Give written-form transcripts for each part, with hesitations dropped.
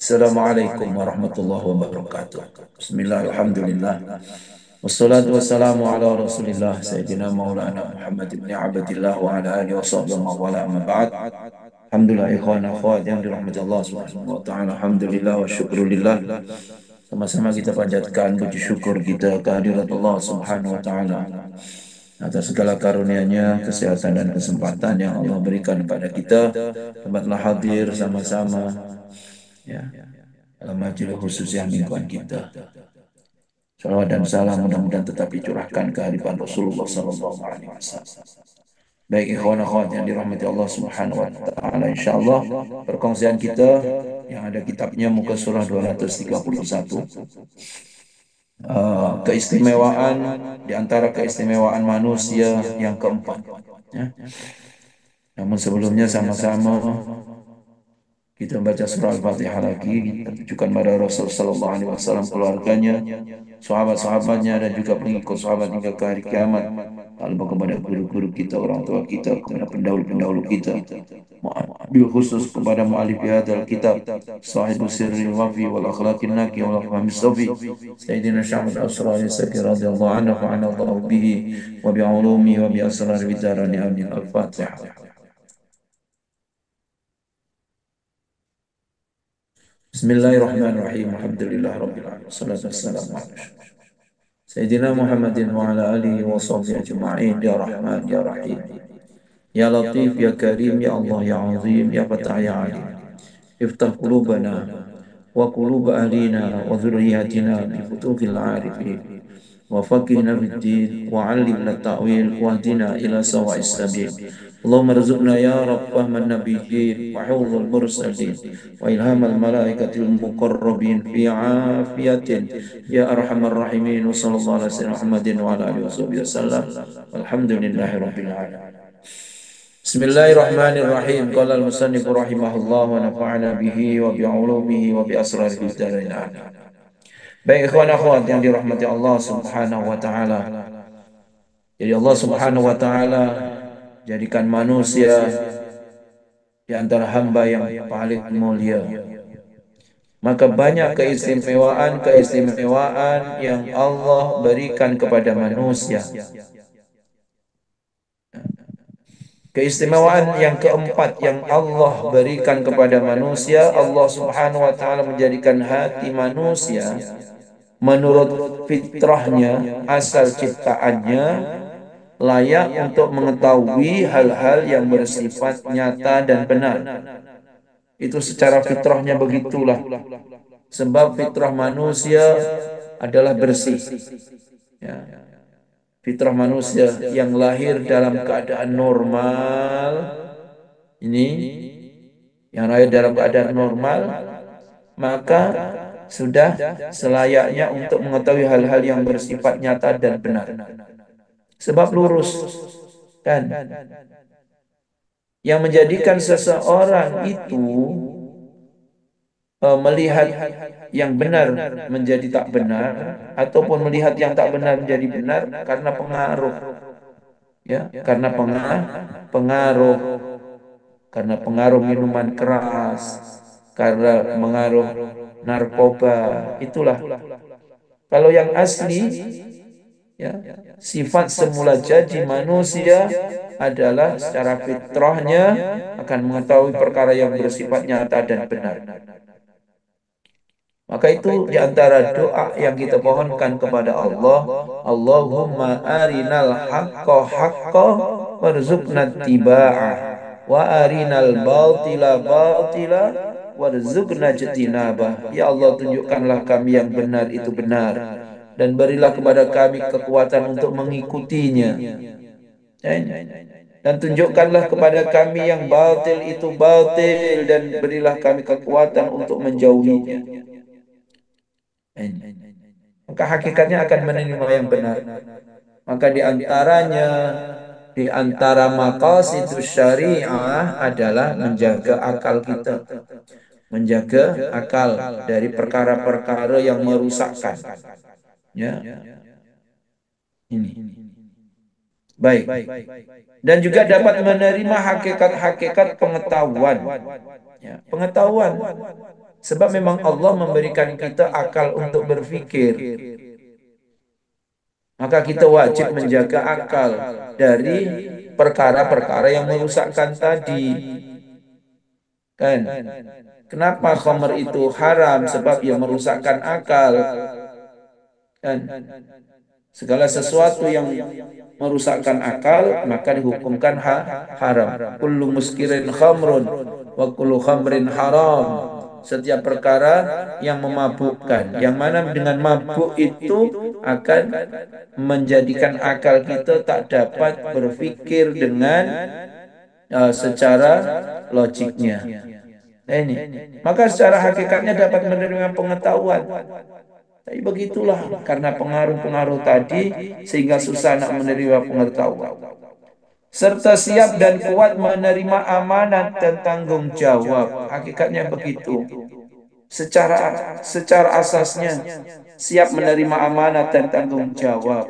Assalamualaikum warahmatullahi wabarakatuh. Bismillah, alhamdulillah. Wassalatu wassalamu ala rasulillah Sayyidina Maulana Muhammad ibn Abdillah wa ala alihi wa sahbihi wa wala amma ba'd. Alhamdulillah ikhwan akhwat yang dirahmati Allah subhanahu wa ta'ala. Alhamdulillah wa syukrulillah. Sama-sama kita panjatkan puji syukur kita kehadirat Allah subhanahu wa ta'ala atas segala karunia-Nya, kesehatan dan kesempatan yang Allah berikan kepada kita. Dapatlah hadir sama-sama ya dalam majelis khusus yang lingkungan kita. Salawat dan salam mudah-mudahan tetap dicurahkan ke hadirat Rasulullah Sallallahu Alaihi Wasallam. Baik ikhwan akhwat yang dirahmati Allah Subhanahu Wa Taala, insyaallah perkongsian kita yang ada kitabnya muka surah 231. Keistimewaan di antara keistimewaan manusia yang keempat. Ya. Namun sebelumnya sama-sama kita baca surah Al-Fatihah lagi, kita tujukan pada Rasul Sallallahu Alaihi Wasallam, keluarganya, sahabat-sahabatnya, dan juga pengikut sahabat hingga ke hari kiamat. Lalu kepada guru-guru kita, orang tua kita, kepada pendahulu-pendahulu kita. Bil khusus kepada mu'alif hadal kitab, sahibu sirri wafi wal akhlaqin naki wal fahmi sofi, Sayyidina Syahmad Asrari Saki radhiyallahu anhu wa anallahu bihi wa bi'ulumi wa bi'asrari bidarani amin. Al-Fatihah. Bismillahirrahmanirrahim. Alhamdulillah rabbil alamin. Wassalatu wassalamu ala Sayyidina Muhammadin wa ala alihi wa sahbihi ajma'in. Ya Rahman ya Rahim. Ya Latif ya Karim ya Allah ya Azim ya Fatah ya Alim. Iftah qulubana wa qulub ahlina wa dhurriyyatina bi futuhil arifin. Wa faqihna bid-din wa 'allimna at-ta'wil wa hdina ila sawa'is sabil. Allahumma rzuqna ya Rabb fahman nabiyyin wa hifdzal mursalin wa ilhamal malaikatil muqarrabin fi afiyatin ya arhamar rahimin. Wa sallallahu ala sayyidina Muhammadin wa ala alihi wasallam. Alhamdulillahi rabbil alamin. Bismillahirrahmanirrahim. Qala al-musannif rahimahullah wa nafa'ana bihi wa bi'ulumihi wa bi asrarihi darain. Baik ikhwan akhwat yang dirahmati Allah Subhanahu wa taala. Jadi Allah Subhanahu wa taala jadikan manusia di antara hamba yang paling mulia. Maka banyak keistimewaan-keistimewaan yang Allah berikan kepada manusia. Keistimewaan yang keempat yang Allah berikan kepada manusia, Allah Subhanahu wa taala menjadikan hati manusia menurut fitrahnya, asal ciptaannya, layak untuk mengetahui hal-hal yang bersifat nyata dan benar. Itu secara fitrahnya begitulah. Sebab fitrah manusia adalah bersih. Ya. Fitrah manusia yang lahir dalam keadaan normal, ini yang lahir dalam keadaan normal, maka sudah selayaknya untuk mengetahui hal-hal yang bersifat nyata dan benar. Sebab lurus kan, yang menjadikan seseorang itu melihat yang benar menjadi tak benar, ataupun melihat yang tak benar menjadi benar karena pengaruh, ya, karena pengaruh, karena pengaruh minuman keras, karena pengaruh narkoba. Itulah kalau yang asli, ya, sifat semula jadi manusia adalah secara fitrahnya akan mengetahui perkara yang bersifat nyata dan benar. Maka itu diantara doa yang kita pohonkan kepada Allah, Allahumma arinal haqqa haqqa warzuqna tiba'ah wa arinal batila batila warzuqna jtinabah. Ya Allah, tunjukkanlah kami yang benar itu benar dan berilah kepada kami kekuatan untuk mengikutinya. Dan tunjukkanlah kepada kami yang batil itu batil dan berilah kami kekuatan untuk menjauhinya. Maka hakikatnya akan menerima yang benar. Maka di antara maqasidus syariah adalah menjaga akal kita, menjaga akal dari perkara-perkara yang merusakkan. Ya, ini baik. Dan juga dapat menerima hakikat-hakikat pengetahuan. Ya, pengetahuan Sebab memang Allah memberikan kita akal untuk berpikir. Maka kita wajib menjaga akal dari perkara-perkara yang merusakkan tadi. Kan? Kenapa khamr itu haram? Sebab ia merusakkan akal. Kan? Segala sesuatu yang merusakkan akal maka dihukumkan haram. Kullu muskirin khamrun wa kullu khamrin haram. Setiap perkara yang memabukkan, yang mana dengan mabuk itu akan menjadikan akal kita tak dapat berpikir dengan secara logiknya. Ini, maka secara hakikatnya dapat menerima pengetahuan. Tapi begitulah karena pengaruh-pengaruh tadi sehingga susah nak menerima pengetahuan. Serta siap dan kuat menerima amanat dan tanggung jawab. Hakikatnya begitu. Secara asasnya siap menerima amanat dan tanggung jawab.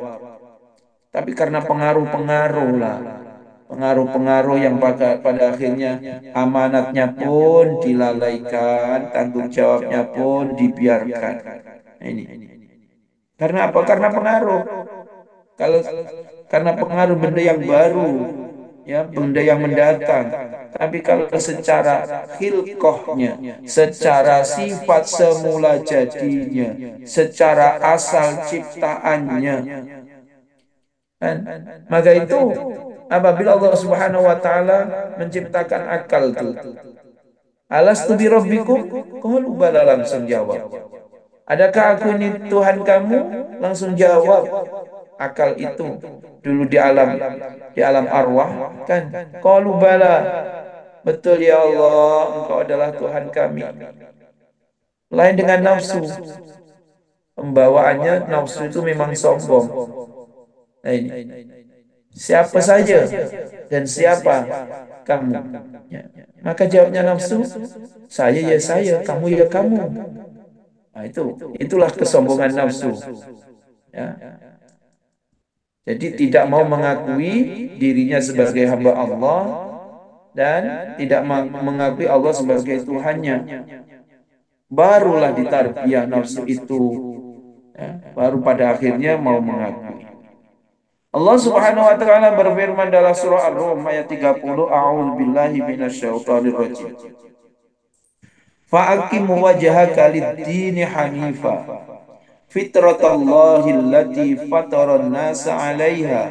Tapi karena pengaruh-pengaruh lah, pengaruh-pengaruh yang pada akhirnya amanatnya pun dilalaikan, tanggung jawabnya pun dibiarkan. Ini. Karena apa? Karena pengaruh. Kalau karena pengaruh benda yang baru, ya benda yang mendatang. Tapi kalau secara khilqahnya, secara sifat semula jadinya, secara asal ciptaannya, kan? Maka itu apabila Allah Subhanahu wa taala menciptakan akal itu, alastu bi rabbikum? Qalu bala, langsung jawab. Adakah aku ini Tuhan kamu? Langsung jawab. Akal itu dulu di alam arwah kan. Qalu bala. Betul ya Allah, Engkau adalah Tuhan kami. Lain dengan nafsu. Pembawaannya nafsu itu memang sombong. Nah, ini. Siapa saja dan siapa kamu? Ya. Maka jawabnya nafsu, saya ya saya, kamu ya kamu. Nah, itulah kesombongan nafsu. Ya. Jadi tidak mau mengakui dirinya sebagai hamba Allah dan tidak mengakui Allah sebagai Tuhannya. Barulah ditarbiyah nafsu itu. Ya. Baru pada akhirnya mau mengakui. Allah Subhanahu wa taala berfirman dalam surah Ar-Rum ayat 30, A'udzu billahi minasyaitonir rajim. Fa'aqim wajhaka lid-dini hanifa fitratallahi allati fataran nasa 'alaiha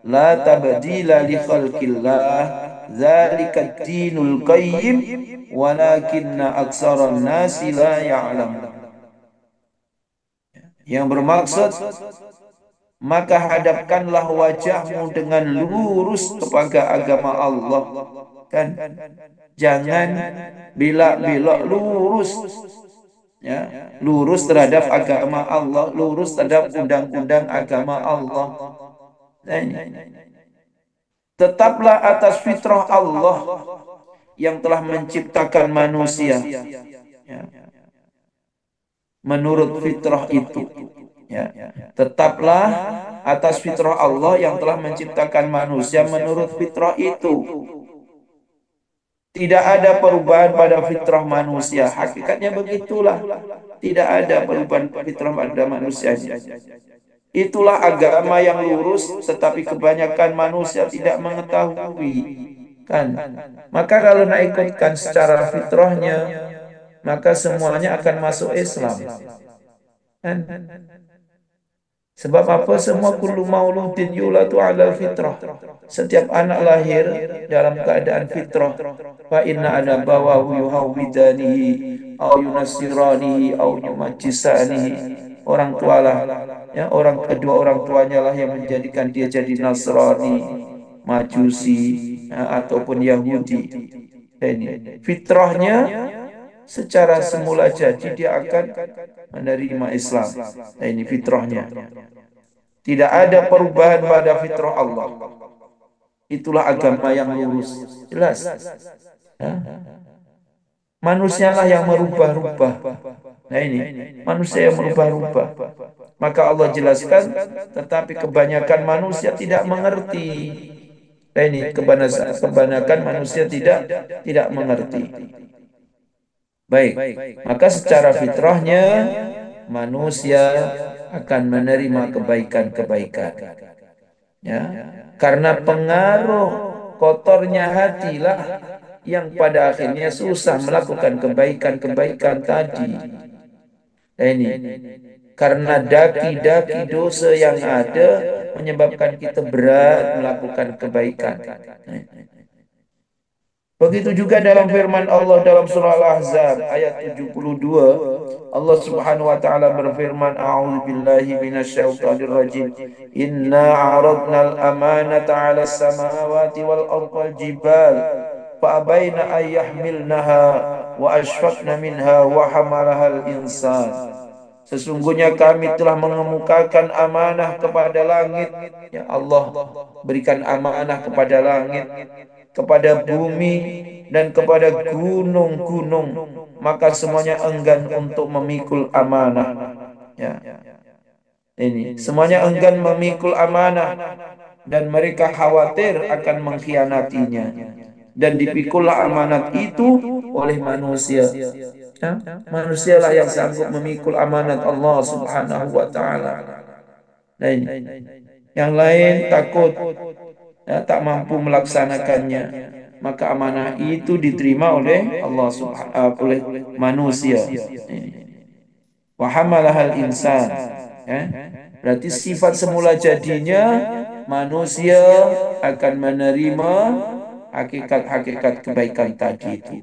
la tabdila li khalqillah dzalika ad-dinul qayyim walakinna aktsaran nasi la ya'lamun. Yang bermaksud, maka hadapkanlah wajahmu dengan lurus kepada agama Allah. Kan? Jangan belak-belok, lurus. Ya, lurus terhadap agama Allah, lurus terhadap undang-undang agama Allah. Nah, ini. Tetaplah atas fitrah Allah yang telah menciptakan manusia. Ya. Menurut fitrah itu. Ya. Tetaplah atas fitrah Allah yang telah menciptakan manusia menurut fitrah itu. Tidak ada perubahan pada fitrah manusia. Hakikatnya begitulah. Tidak ada perubahan fitrah pada manusia. Itulah agama yang lurus, tetapi kebanyakan manusia tidak mengetahui. Kan? Maka kalau nak ikutkan secara fitrahnya, maka semuanya akan masuk Islam. Kan? Sebab apa? Semua kullu mauludin yuladu ala fitrah. Setiap anak lahir dalam keadaan fitrah. Fa inna adabawahu yuhawidanihi au yunassiranihi au yumajjisanihi. Orang tualah, ya, kedua orang tuanya lah yang menjadikan dia jadi Nasrani, Majusi, ya, ataupun Yahudi. Ini fitrahnya secara semula jadi dia akan menerima Islam. Nah, ini fitrahnya. Tidak ada perubahan pada fitrah Allah. Itulah agama yang lurus. Jelas. Ya. Manusialah yang merubah-rubah. Nah, ini manusia yang merubah-rubah. Maka Allah jelaskan, tetapi kebanyakan manusia tidak mengerti. Nah, ini kebanyakan manusia tidak mengerti. Baik, maka secara fitrahnya manusia akan menerima kebaikan-kebaikan. Ya, karena pengaruh kotornya hatilah yang pada akhirnya susah melakukan kebaikan-kebaikan tadi. Ini karena daki-daki dosa yang ada menyebabkan kita berat melakukan kebaikan. Begitu juga dalam firman Allah dalam surah Al-Ahzab ayat 72, Allah Subhanahu wa taala berfirman, A'udzu billahi minasyaitonir rajim. Inna 'aradna al-amanata 'ala as-samawati wal ardi wal jibal fa abaina an yahmilnaha wa ashfaqna minha wa hamalaha al-insan. Sesungguhnya kami telah mengemukakan amanah kepada langit. Ya Allah berikan amanah kepada langit, kepada bumi, dan kepada gunung-gunung. Maka semuanya enggan untuk memikul amanah. Ya, ini semuanya enggan memikul amanah dan mereka khawatir akan mengkhianatinya. Dan dipikullah amanat itu oleh manusia. Ya, manusialah yang sanggup memikul amanat Allah Subhanahu wa taala. Nah ini. Yang lain takut ya, tak mampu melaksanakannya. Maka amanah itu diterima oleh Allah Subhanahu oleh manusia. Wa hamalahal insan. Ya. Berarti sifat semula jadinya manusia akan menerima hakikat-hakikat kebaikan tadi itu.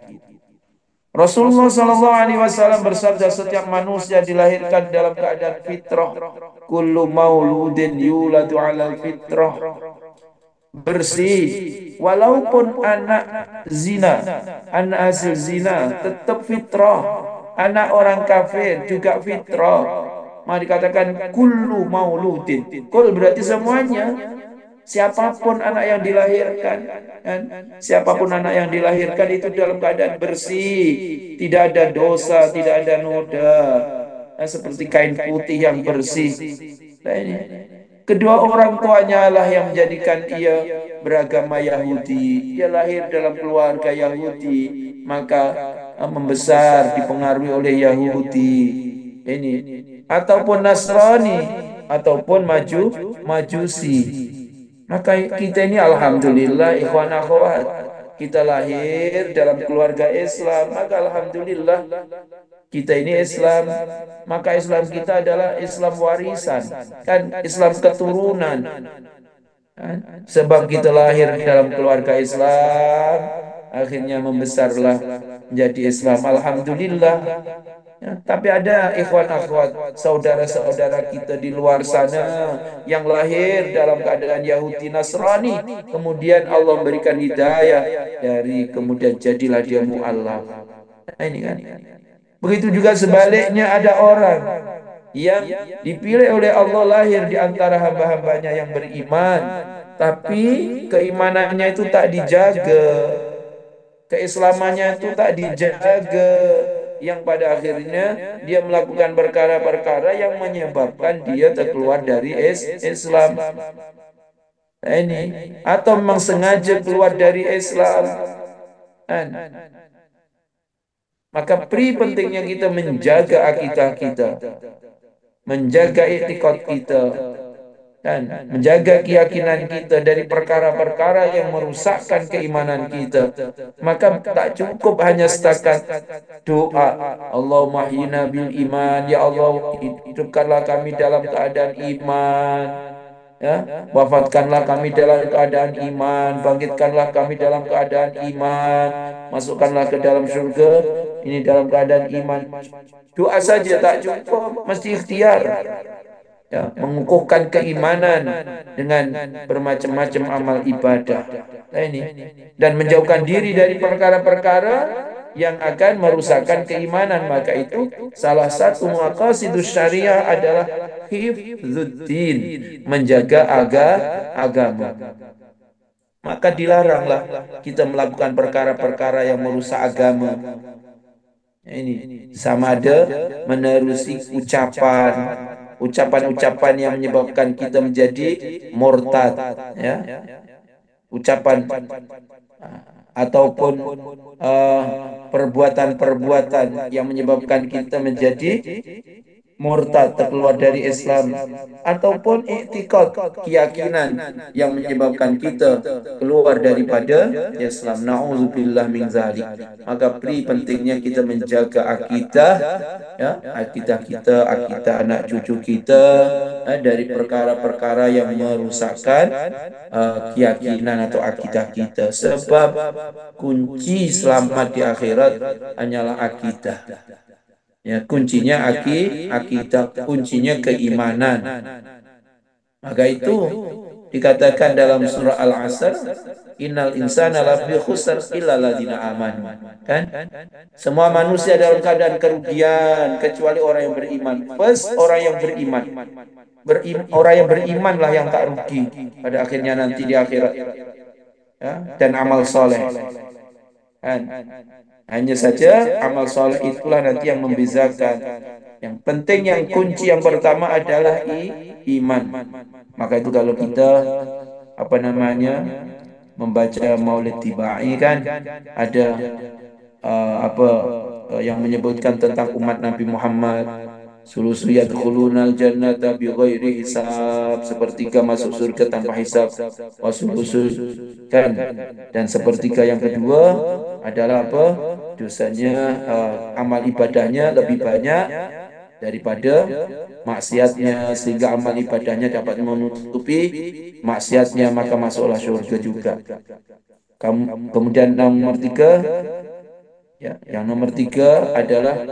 Rasulullah Sallallahu Alaihi Wasallam bersabda, setiap manusia dilahirkan dalam keadaan fitrah. Kullu mauludin yuladu ala fitrah. Bersih. Walaupun anak zina, anak hasil zina, tetap fitrah. Anak orang kafir juga fitrah. Maka dikatakan kullu mauludin. Kul berarti semuanya. Siapapun anak yang dilahirkan, kan? Siapapun anak yang dilahirkan itu dalam keadaan bersih, tidak ada dosa, tidak ada noda, seperti kain putih yang bersih. Nah, ini. Kedua orang tuanya lah yang menjadikan ia beragama Yahudi. Dia lahir dalam keluarga Yahudi, maka membesar dipengaruhi oleh Yahudi. Ini ataupun Nasrani ataupun Majusi. Maka kita ini alhamdulillah ikhwan akhwat, kita lahir dalam keluarga Islam, maka alhamdulillah kita ini Islam, maka Islam kita adalah Islam warisan, kan Islam keturunan. Kan? Sebab kita lahir dalam keluarga Islam, akhirnya membesarlah menjadi Islam. Alhamdulillah. Ya, tapi ada ikhwan akhwat, saudara-saudara kita di luar sana yang lahir dalam keadaan Yahudi Nasrani, kemudian Allah memberikan hidayah dari kemudian jadilah dia mu'allaf. Nah, ini kan. Begitu juga sebaliknya ada orang yang dipilih oleh Allah lahir di antara hamba-hambanya yang beriman, tapi keimanannya itu tak dijaga, keislamannya itu tak dijaga, yang pada akhirnya dia melakukan perkara-perkara yang menyebabkan dia terkeluar dari Islam. Nah, ini atau memang sengaja keluar dari Islam. Kan? Maka pentingnya kita menjaga akidah kita, menjaga etikot kita, dan menjaga keyakinan kita dari perkara-perkara yang merusakkan keimanan kita. Maka tak cukup hanya setakat doa, Allahumma hyina bil iman, ya Allah hidupkanlah kami dalam keadaan iman. Ya, wafatkanlah kami dalam keadaan iman, bangkitkanlah kami dalam keadaan iman, masukkanlah ke dalam surga ini dalam keadaan iman. Doa saja tak cukup, mesti ikhtiar. Ya, mengukuhkan keimanan dengan bermacam-macam amal ibadah. Nah, ini dan menjauhkan diri dari perkara-perkara yang akan merusakkan keimanan. Maka itu salah satu maqasidus syariah adalah hifdzuddin, menjaga agama. Maka dilaranglah kita melakukan perkara-perkara yang merusak agama. Ini sama ada menerusi ucapan-ucapan yang menyebabkan kita menjadi murtad, ya. ucapan ataupun uh, perbuatan-perbuatan yang menyebabkan kita menjadi murtad, terkeluar dari Islam, ataupun i'tikad, keyakinan yang menyebabkan kita keluar daripada Islam. Nauzubillah min zalik. Maka pentingnya kita menjaga akidah, ya, akidah kita, akidah anak cucu kita, dari perkara-perkara yang merusakkan keyakinan atau akidah kita. Sebab kunci selamat di akhirat hanyalah akidah. Ya, kuncinya akidah, kuncinya keimanan. Maka itu dikatakan dalam surah Al-Asr, innal insana lafi khusr illa ladina amanu. Kan? Semua manusia dalam keadaan kerugian kecuali orang yang beriman. First, orang yang beriman. Orang yang berimanlah yang tak rugi pada akhirnya nanti di akhirat. Ya? Dan amal soleh. Kan? Hanya saja amal soleh itulah nanti yang membezakan. Yang penting, yang kunci yang pertama adalah iman. Maka itu kalau kita membaca Maulid Tibai, kan ada yang menyebutkan tentang umat Nabi Muhammad. Sulusu yadkhulunal jannata bighairi hisab, sepertiga masuk surga tanpa hisab. Wasulusu, kan, dan sepertiga yang kedua adalah apa? Dosanya, amal ibadahnya lebih banyak daripada maksiatnya, sehingga amal ibadahnya dapat menutupi maksiatnya, maka masuklah surga juga. Kemudian nomor tiga, ya, yang nomor tiga adalah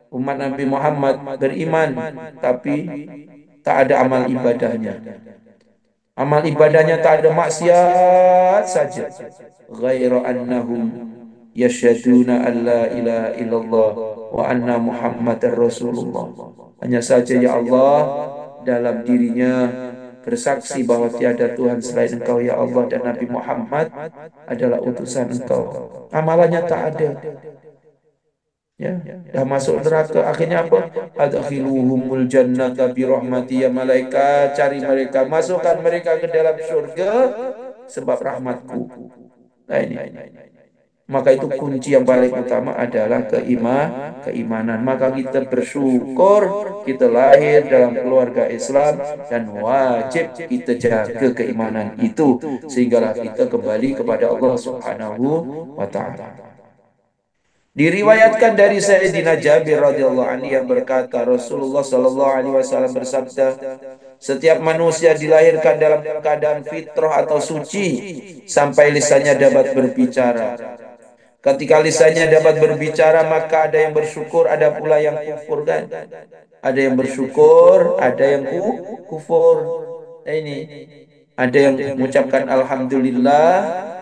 umat Nabi Muhammad beriman tapi tak ada amal ibadahnya. Amal ibadahnya tak ada, maksiat saja. Ghairu annahum yashhaduna an la ilaha illallah wa anna Muhammadar Rasulullah. Hanya saja, ya Allah, dalam dirinya bersaksi bahwa tiada Tuhan selain Engkau, ya Allah, dan Nabi Muhammad adalah utusan Engkau. Amalannya tak ada. Ya, dah masuk neraka. Akhirnya apa? Adkhiluhumul jannata bi rahmati, ya malaikat, cari mereka, masukkan mereka ke dalam surga sebab rahmatku. Nah, ini. Maka itu kunci yang paling utama adalah keimanan. Maka kita bersyukur kita lahir dalam keluarga Islam, dan wajib kita jaga keimanan itu sehinggalah kita kembali kepada Allah Subhanahu wa taala. Diriwayatkan dari Sayyidina Jabir radhiyallahu anhu yang berkata, Rasulullah sallallahu alaihi wasallam bersabda, setiap manusia dilahirkan dalam keadaan fitrah atau suci sampai lisannya dapat berbicara. Ketika lisannya dapat berbicara, maka ada yang bersyukur, ada pula yang kufur, kan? Ada yang bersyukur, ada yang kufur. Nah, ini ada yang mengucapkan alhamdulillah,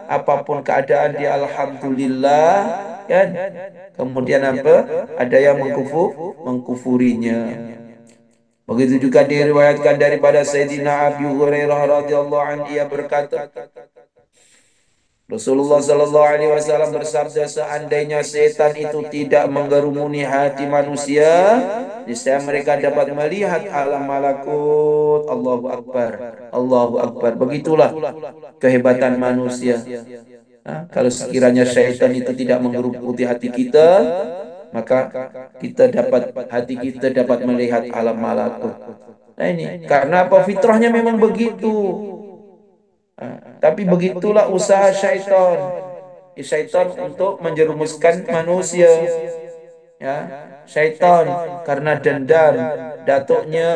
apapun keadaan dia alhamdulillah, kan? Kemudian apa? Ada yang mengkufurinya. Begitu juga diriwayatkan daripada Sayyidina Abu Hurairah radhiyallahu anhu, ia berkata, Rasulullah sallallahu alaihi wasallam bersabda, seandainya setan itu tidak menggerumuni hati manusia, niscaya mereka dapat melihat alam malakut. Allahu Akbar, Allahu Akbar. Begitulah kehebatan manusia. Nah, kalau sekiranya syaitan itu tidak menggeruputi hati kita, maka hati kita dapat melihat alam malakut. Nah, ini karena apa? Fitrahnya memang begitu. Tapi begitulah usaha syaitan. Syaitan untuk menjerumuskan manusia. Ya, syaitan karena dendam, datuknya,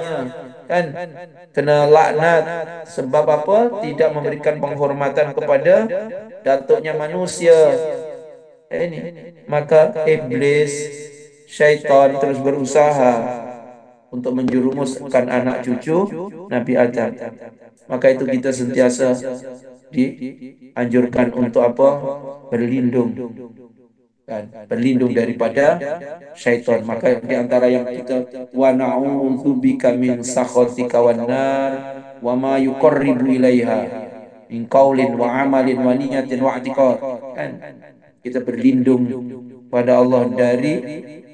kan, kena laknat. Sebab apa? Tidak memberikan penghormatan kepada datuknya manusia. Ini maka iblis, syaitan terus berusaha untuk menjerumuskan anak cucu Nabi Adam. Maka itu kita sentiasa dianjurkan untuk apa? Berlindung, kan? Berlindung daripada syaitan. Maka di antara yang kita wa na'udzubika min sakhatika wan nar wa ma yuqarribu ilaiha min qaulin wa amalin wa niyatin wa i'tiqad. Kan? Kita berlindung pada Allah dari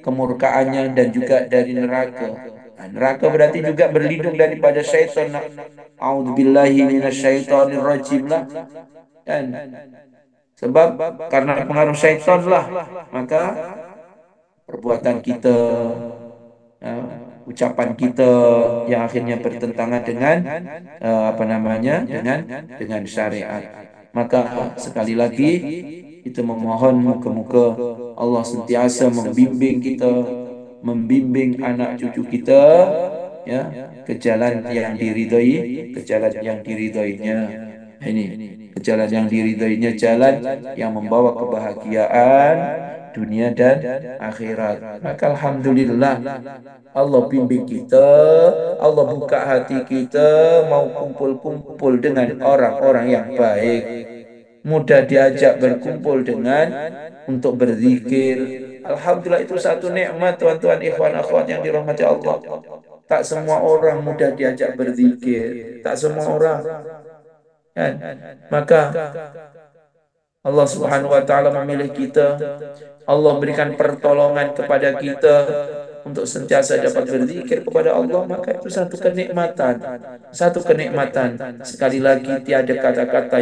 kemurkaannya dan juga dari neraka. Nah, neraka berarti juga berlindung daripada syaitan. A'udzubillahi minasyaitonir rajim lah. Kan? Sebab karena pengaruh syaitan lah, maka perbuatan kita, ya, ucapan kita yang akhirnya bertentangan dengan apa namanya, dengan syariat. Maka sekali lagi kita memohon muka-muka Allah sentiasa membimbing kita, membimbing anak cucu kita, ya, ke jalan yang diridhoi, ke jalan yang diridhoinya. Ini ke jalan yang diridhoinya, jalan yang membawa kebahagiaan dunia dan akhirat. Maka alhamdulillah Allah bimbing kita, Allah buka hati kita mau kumpul-kumpul dengan orang-orang yang baik, mudah diajak berkumpul dengan untuk berzikir. Alhamdulillah itu satu nikmat tuan-tuan ikhwan akhwat yang dirahmati Allah. Tak semua orang mudah diajak berzikir, tak semua orang, kan? Maka Allah Subhanahu wa taala memilih kita. Allah berikan pertolongan kepada kita untuk sentiasa dapat berzikir kepada Allah, maka itu satu kenikmatan. Satu kenikmatan. Sekali lagi tiada kata-kata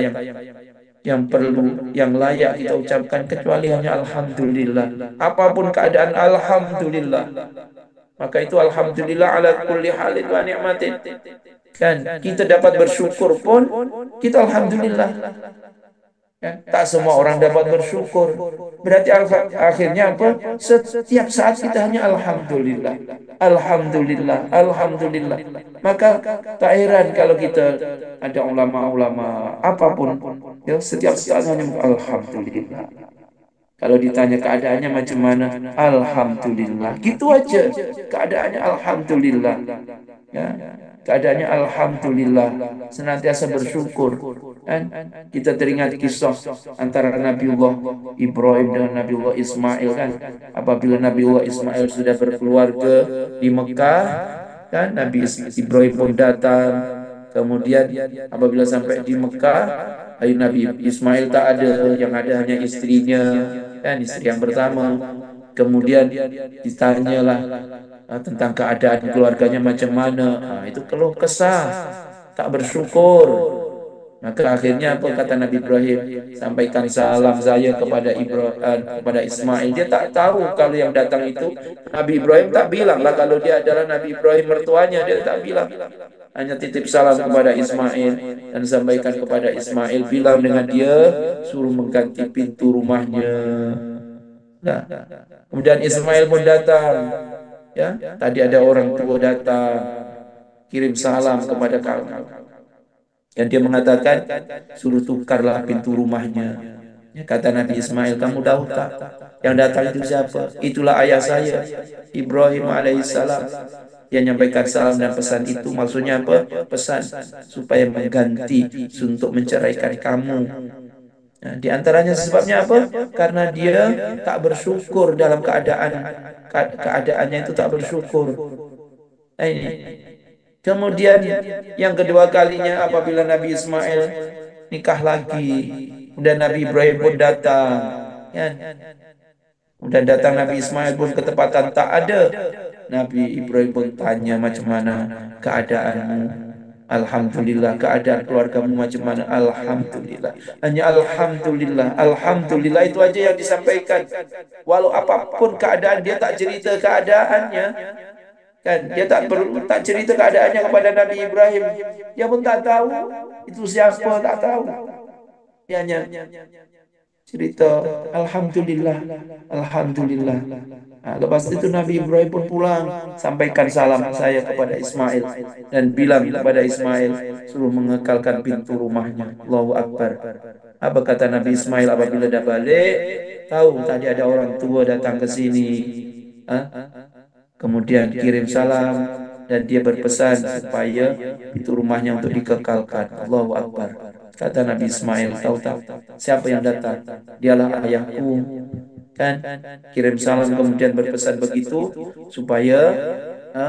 yang perlu, yang layak kita ucapkan kecuali hanya alhamdulillah. Apapun keadaan alhamdulillah. Maka itu alhamdulillah ala kulli halin wa ni'matin. Kan kita dapat bersyukur pun kita alhamdulillah. Ya, tak semua orang dapat bersyukur. Berarti akhirnya apa? Setiap saat kita hanya alhamdulillah. Alhamdulillah, alhamdulillah. Maka tak heran kalau kita ada ulama-ulama apapun, ya setiap saat hanya alhamdulillah. Kalau ditanya keadaannya macam mana? Alhamdulillah. Gitu aja. Keadaannya alhamdulillah. Ya, keadaannya alhamdulillah. Senantiasa bersyukur. Kan? Kita teringat kisah antara Nabiullah Ibrahim dengan Nabiullah Ismail, kan? Apabila Nabiullah Ismail sudah berkeluarga di Mekah, kan? Ibrahim pun datang. Kemudian apabila sampai di Mekah, Nabi Ismail tak ada, yang ada hanya istrinya, kan, istri yang pertama. Kemudian ditanyalah tentang keadaan keluarganya macam mana. Itu keluh kesah, tak bersyukur. Maka akhirnya apa kata Nabi Ibrahim? Sampaikan salam saya kepada kepada Ismail. Dia tak tahu kalau yang datang itu Nabi Ibrahim, tak bilang lah kalau dia adalah Nabi Ibrahim mertuanya, dia tak bilang. Hanya titip salam kepada Ismail dan sampaikan kepada Ismail, bilang dengan dia suruh mengganti pintu rumahnya. Nah, kemudian Ismail pun datang. Ya, tadi ada orang tua datang, kirim salam kepada kamu. Dan dia mengatakan, suruh tukarlah pintu rumahnya. Ya, kata Nabi Ismail, kamu tahu tak yang datang itu siapa? Itulah ayah saya, Ibrahim alaihissalam. Dia menyampaikan salam dan pesan itu, maksudnya apa? Pesan supaya mengganti, untuk menceraikan kamu. Nah, di antaranya sebabnya apa? Karena dia tak bersyukur dalam keadaannya itu, tak bersyukur. Nah, ini. Kemudian yang kedua kalinya apabila Nabi Ismail nikah lagi, kemudian Nabi Ibrahim pun datang, ya. Kemudian datang Nabi Ismail pun ketepatan tak ada. Nabi Ibrahim pun tanya, macam mana keadaanmu? Alhamdulillah. Keadaan keluargamu macam mana? Alhamdulillah. Hanya alhamdulillah. Alhamdulillah itu aja yang disampaikan. Walau apapun keadaan, dia tak cerita keadaannya. Kan dia tak cerita keadaannya kepada Nabi Ibrahim. Dia pun tak tahu itu siapa, tak tahu. Dia hanya cerita alhamdulillah, alhamdulillah. Nah, lepas itu Nabi Ibrahim pun pulang, sampaikan salam saya kepada Ismail dan bilang kepada Ismail suruh mengekalkan pintu rumahnya. Allahu Akbar. Apa kata Nabi Ismail apabila dah balik? Tahu tadi ada orang tua datang ke sini. Kemudian kirim salam dan dia berpesan supaya itu rumahnya untuk dikekalkan. Allahu Akbar. Kata Nabi Ismail, tahu tak siapa yang datang? Dialah ayahku. Kan kirim salam kemudian berpesan begitu supaya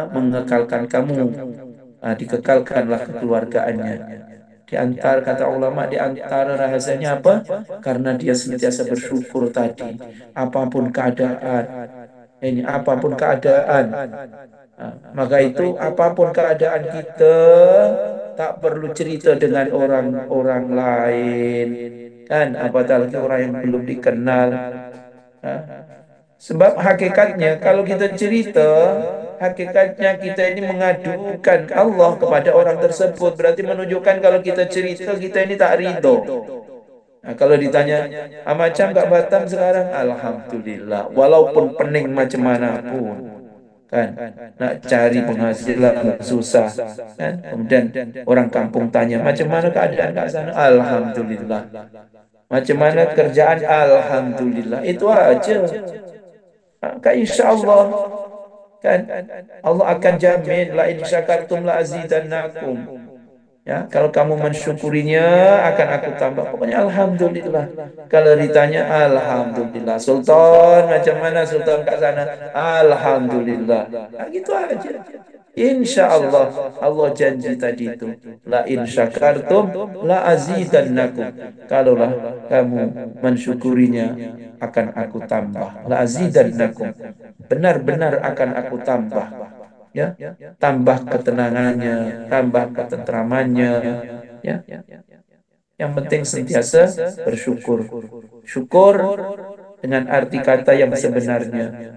mengekalkan kamu. Dikekalkanlah kekeluargaannya. Di antara kata ulama, di antara rahasianya apa? Karena dia senantiasa bersyukur tadi. Apapun keadaan, apapun keadaan, Maka itu apapun keadaan kita tak perlu cerita dengan orang-orang lain, kan? Apalagi orang yang belum dikenal. Ah, Sebab hakikatnya kalau kita cerita, hakikatnya kita ini mengadukan Allah kepada orang tersebut. Berarti menunjukkan kalau kita cerita, kita ini tak ridho. Kalau ditanya, macam Kak Batam sekarang? Alhamdulillah. Walaupun pening macam mana pun. Kan? Nak cari penghasilan susah. Kan? Kemudian orang kampung tanya, macam mana keadaan Kak sana? Alhamdulillah. Macam mana kerjaan? Alhamdulillah. Itu aja. Kan insya Allah. Kan? Allah akan jamin. La in syakartum la azidannakum. Ya, kalau kamu mensyukurinya akan aku tambah. Pokoknya alhamdulillah. Kalau ditanya alhamdulillah. Sultan macam mana Sultan kat sana? Alhamdulillah. Nah, gitu aja. Insya Allah Allah janji tadi itu. La in syakartum la azidannakum. Kalaulah kamu mensyukurinya akan aku tambah. La azidannakum. Benar-benar akan aku tambah. Ya, tambah ketenangannya, tambah ketentramannya, ya. Yang penting sentiasa bersyukur. Syukur dengan arti kata yang sebenarnya.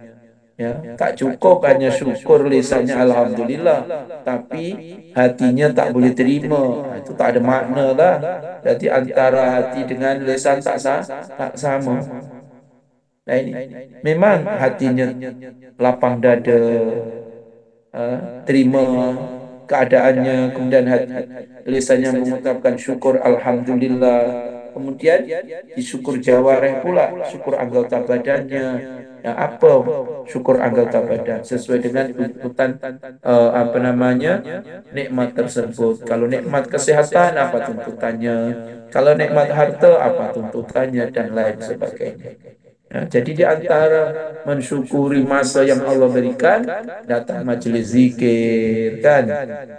Ya, tak cukup hanya syukur lisannya alhamdulillah, tapi hatinya tak boleh terima. Itu tak ada makna lah. Jadi antara hati dengan lisan tak sama. Nah ini memang hatinya lapang dada, terima keadaannya, kemudian hati lisannya mengucapkan syukur alhamdulillah, kemudian disyukur jawareh pula, syukur anggota badannya. Ya, apa syukur anggota badan sesuai dengan tuntutan apa namanya nikmat tersebut. Kalau nikmat kesehatan apa tuntutannya, kalau nikmat harta apa tuntutannya, dan lain sebagainya. Ya, jadi di antara mensyukuri masa yang Allah berikan, datang majelis zikir, kan?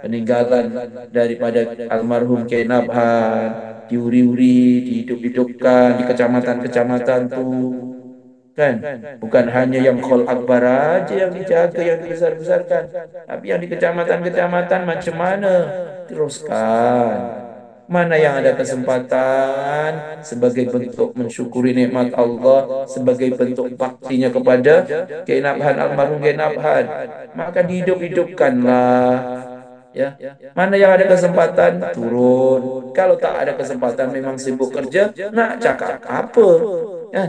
Peninggalan daripada almarhum Kiai Nabhan, diuri-uri, dihidup-hidupkan di kecamatan-kecamatan tuh, kan? Bukan hanya yang khol akbar aja yang dijaga, yang dibesar-besarkan, tapi yang di kecamatan-kecamatan macam mana? Teruskan. Mana yang ada kesempatan sebagai bentuk mensyukuri nikmat Allah, sebagai bentuk baktinya kepada Kiai almarhum Kiai maka dihidup-hidupkanlah. Ya, mana yang ada kesempatan turun. Kalau tak ada kesempatan memang sibuk kerja, nak cakap apa? Ya,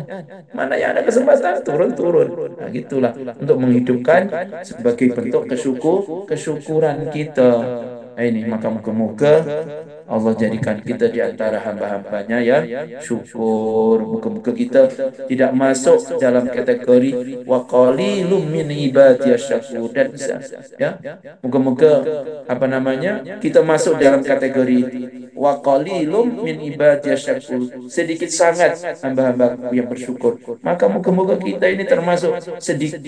mana yang ada kesempatan turun-turun. Nah, gitulah untuk menghidupkan sebagai bentuk kesyukuran kita. Nah, ini maka moga-moga Allah jadikan kita di antara hamba-hambanya yang syukur. Moga-moga kita tidak masuk dalam kategori wa qalilum min ibadiyas syakur, dan ya. Moga-moga apa namanya kita masuk dalam kategori wa qalilum min ibadiyas syakur, sedikit sangat hamba-hamba yang bersyukur. Maka moga-moga kita ini termasuk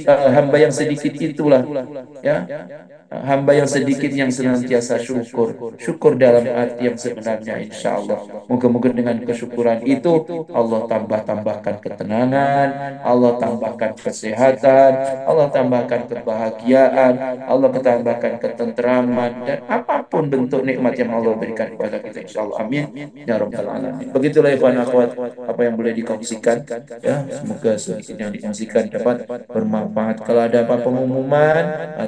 hamba yang sedikit itulah, ya, hamba yang sedikit yang senantiasa syukur dalam arti yang sebenarnya, insya Allah. Moga-moga dengan kesyukuran itu Allah tambahkan ketenangan, Allah tambahkan kesehatan, Allah tambahkan kebahagiaan, Allah tambahkan ketenteraman, dan apapun bentuk nikmat yang Allah berikan kepada kita, insya Allah. Amin ya rabbal alamin. Begitulah ikhwan akhwat apa yang boleh dikongsikan, ya. Semoga sedikit yang dikongsikan dapat bermanfaat. Kalau ada apa pengumuman,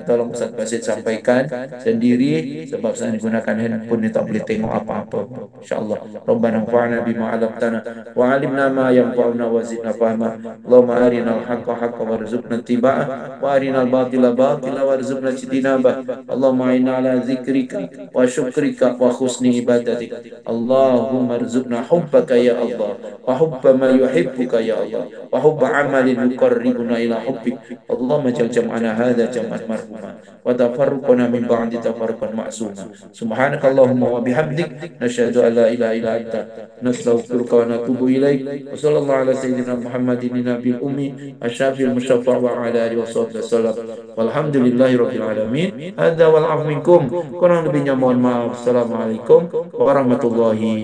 tolong Ustaz Basit sampaikan sendiri, sebab saya menggunakan handphone ini tak boleh tengok apa-apa. Insyaallah. Rabbana anfa'na bima 'allamtana wa 'allimna ma yanfa'una wa zidna fahma. Allahumma arinal haqqa haqqan warzuqna ittiba'ah wa arinal batila batila warzuqna ijtinabah. Allahumma inna ala dzikrika wa syukrika wa husni ibadatik. Allahumma arzuqna hubbaka ya Allah wa hubba ma yuhibbuka ya Allah wa hubba amalin yuqarribuna ila hubbik. Allahumma jal jam'ana hadza jam'an marhuma wa tafarruqana min ba'di tafarruqan ma'suma. Subhanakallahumma wa bihamdik nasyhadu an la ilaha illa anta nastaghfiruka wa natubu ilaik. Wa sallallahu ala sayyidina Muhammadin nabiyil ummi asy-syafi'il musyaffa' wa ala alihi wasallam. Walhamdulillahi rabbil alamin. Hadza wal 'afwu minkum. Kurang lebihnya mohon maaf. Assalamualaikum warahmatullahi